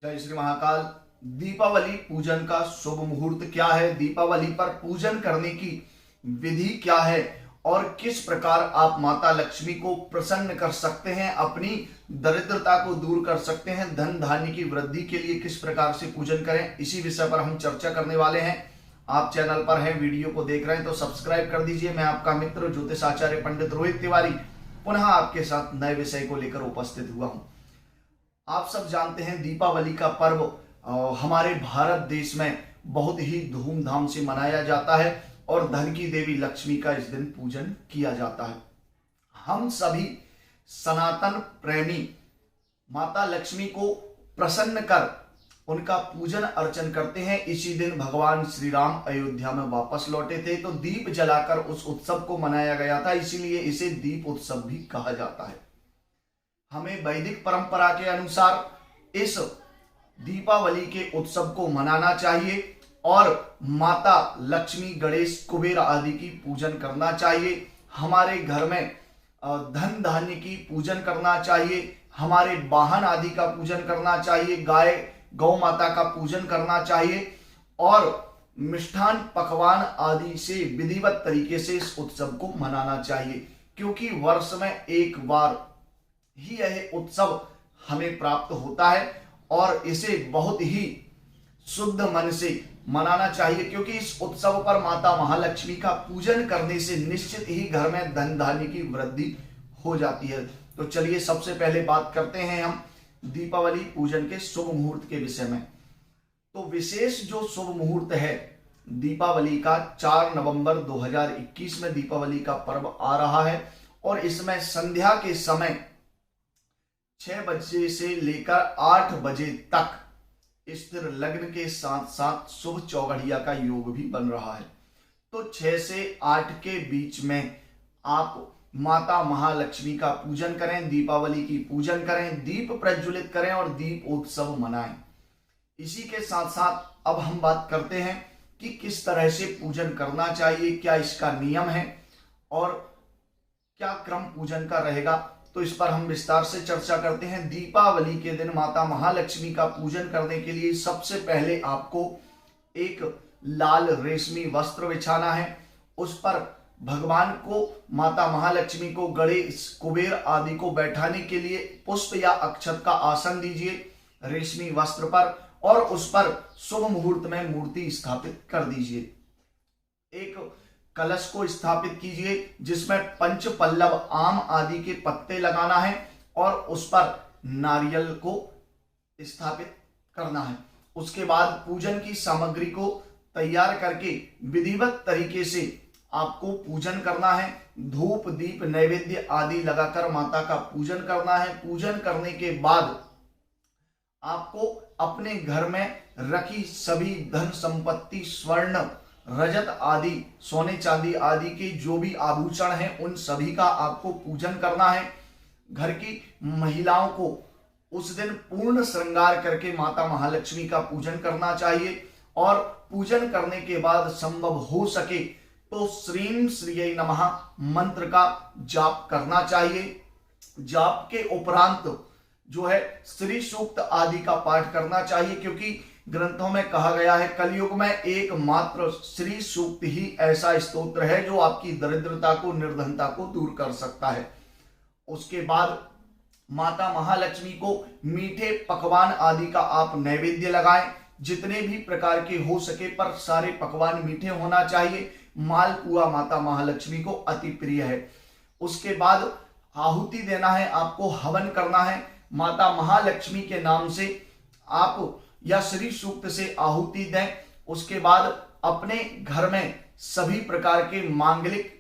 जय श्री महाकाल। दीपावली पूजन का शुभ मुहूर्त क्या है, दीपावली पर पूजन करने की विधि क्या है और किस प्रकार आप माता लक्ष्मी को प्रसन्न कर सकते हैं, अपनी दरिद्रता को दूर कर सकते हैं, धन धान्य की वृद्धि के लिए किस प्रकार से पूजन करें, इसी विषय पर हम चर्चा करने वाले हैं। आप चैनल पर हैं, वीडियो को देख रहे हैं तो सब्सक्राइब कर दीजिए। मैं आपका मित्र ज्योतिष आचार्य पंडित रोहित तिवारी पुनः आपके साथ नए विषय को लेकर उपस्थित हुआ हूं। आप सब जानते हैं दीपावली का पर्व हमारे भारत देश में बहुत ही धूमधाम से मनाया जाता है और धन की देवी लक्ष्मी का इस दिन पूजन किया जाता है। हम सभी सनातन प्रेमी माता लक्ष्मी को प्रसन्न कर उनका पूजन अर्चन करते हैं। इसी दिन भगवान श्री राम अयोध्या में वापस लौटे थे तो दीप जलाकर उस उत्सव को मनाया गया था, इसीलिए इसे दीप उत्सव भी कहा जाता है। हमें वैदिक परंपरा के अनुसार इस दीपावली के उत्सव को मनाना चाहिए और माता लक्ष्मी, गणेश, कुबेर आदि की पूजन करना चाहिए। हमारे घर में धन धान्य की पूजन करना चाहिए, हमारे वाहन आदि का पूजन करना चाहिए, गाय गौ माता का पूजन करना चाहिए और मिष्ठान पकवान आदि से विधिवत तरीके से इस उत्सव को मनाना चाहिए, क्योंकि वर्ष में एक बार ही यह उत्सव हमें प्राप्त होता है और इसे बहुत ही शुद्ध मन से मनाना चाहिए, क्योंकि इस उत्सव पर माता महालक्ष्मी का पूजन करने से निश्चित ही घर में धन धान्य की वृद्धि हो जाती है। तो चलिए सबसे पहले बात करते हैं हम दीपावली पूजन के शुभ मुहूर्त के विषय में। तो विशेष जो शुभ मुहूर्त है दीपावली का, 4 नवंबर 2021 में दीपावली का पर्व आ रहा है और इसमें संध्या के समय 6 बजे से लेकर 8 बजे तक स्थिर लग्न के साथ साथ शुभ चौगड़िया का योग भी बन रहा है। तो 6 से 8 के बीच में आप माता महालक्ष्मी का पूजन करें, दीपावली की पूजन करें, दीप प्रज्वलित करें और दीप उत्सव मनाएं। इसी के साथ साथ अब हम बात करते हैं कि किस तरह से पूजन करना चाहिए, क्या इसका नियम है और क्या क्रम पूजन का रहेगा, तो इस पर हम विस्तार से चर्चा करते हैं। दीपावली के दिन माता महालक्ष्मी का पूजन करने के लिए सबसे पहले आपको एक लाल रेशमी वस्त्र बिछाना है। उस पर भगवान को, माता महालक्ष्मी को, गणेश, कुबेर आदि को बैठाने के लिए पुष्प या अक्षत का आसन दीजिए रेशमी वस्त्र पर और उस पर शुभ मुहूर्त में मूर्ति स्थापित कर दीजिए। एक कलश को स्थापित कीजिए जिसमें पंच पल्लव आम आदि के पत्ते लगाना है और उस पर नारियल को स्थापित करना है। उसके बाद पूजन की सामग्री को तैयार करके विधिवत तरीके से आपको पूजन करना है। धूप दीप नैवेद्य आदि लगाकर माता का पूजन करना है। पूजन करने के बाद आपको अपने घर में रखी सभी धन संपत्ति, स्वर्ण, रजत आदि, सोने चांदी आदि के जो भी आभूषण हैं उन सभी का आपको पूजन करना है। घर की महिलाओं को उस दिन पूर्ण श्रृंगार करके माता महालक्ष्मी का पूजन करना चाहिए और पूजन करने के बाद संभव हो सके तो श्रीं श्रीयै नमः मंत्र का जाप करना चाहिए। जाप के उपरांत जो है श्री सूक्त आदि का पाठ करना चाहिए, क्योंकि ग्रंथों में कहा गया है कलयुग में एकमात्र श्री सूक्त ही ऐसा स्तोत्र है जो आपकी दरिद्रता को, निर्धनता को दूर कर सकता है। उसके बाद माता महालक्ष्मी को मीठे पकवान आदि का आप नैवेद्य लगाएं, जितने भी प्रकार के हो सके पर सारे पकवान मीठे होना चाहिए। मालपुआ माता महालक्ष्मी को अति प्रिय है। उसके बाद आहुति देना है, आपको हवन करना है। माता महालक्ष्मी के नाम से आप या श्री सूक्त से आहुति दें। उसके बाद अपने घर में सभी प्रकार के मांगलिक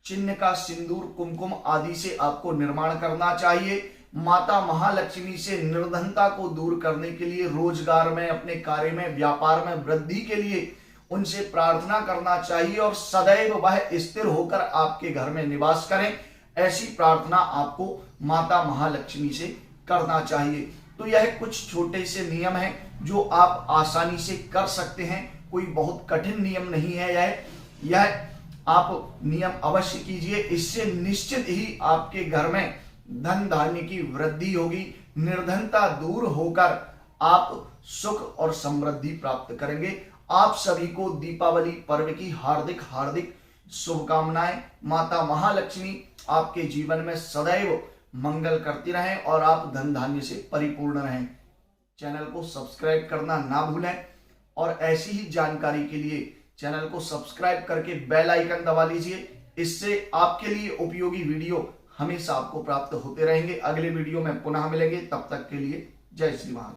चिन्ह का सिंदूर, कुमकुम आदि से आपको निर्माण करना चाहिए। माता महालक्ष्मी से निर्धनता को दूर करने के लिए, रोजगार में, अपने कार्य में, व्यापार में वृद्धि के लिए उनसे प्रार्थना करना चाहिए और सदैव वह स्थिर होकर आपके घर में निवास करें, ऐसी प्रार्थना आपको माता महालक्ष्मी से करना चाहिए। तो यह कुछ छोटे से नियम हैं जो आप आसानी से कर सकते हैं, कोई बहुत कठिन नियम नहीं है यह आप नियम अवश्य कीजिए। इससे निश्चित ही आपके घर में धन धान्य की वृद्धि होगी, निर्धनता दूर होकर आप सुख और समृद्धि प्राप्त करेंगे। आप सभी को दीपावली पर्व की हार्दिक हार्दिक शुभकामनाएं। माता महालक्ष्मी आपके जीवन में सदैव मंगल करती रहें और आप धन धान्य से परिपूर्ण रहें। चैनल को सब्सक्राइब करना ना भूलें और ऐसी ही जानकारी के लिए चैनल को सब्सक्राइब करके बेल आइकन दबा लीजिए। इससे आपके लिए उपयोगी वीडियो हमेशा आपको प्राप्त होते रहेंगे। अगले वीडियो में पुनः मिलेंगे, तब तक के लिए जय श्री महाकाल।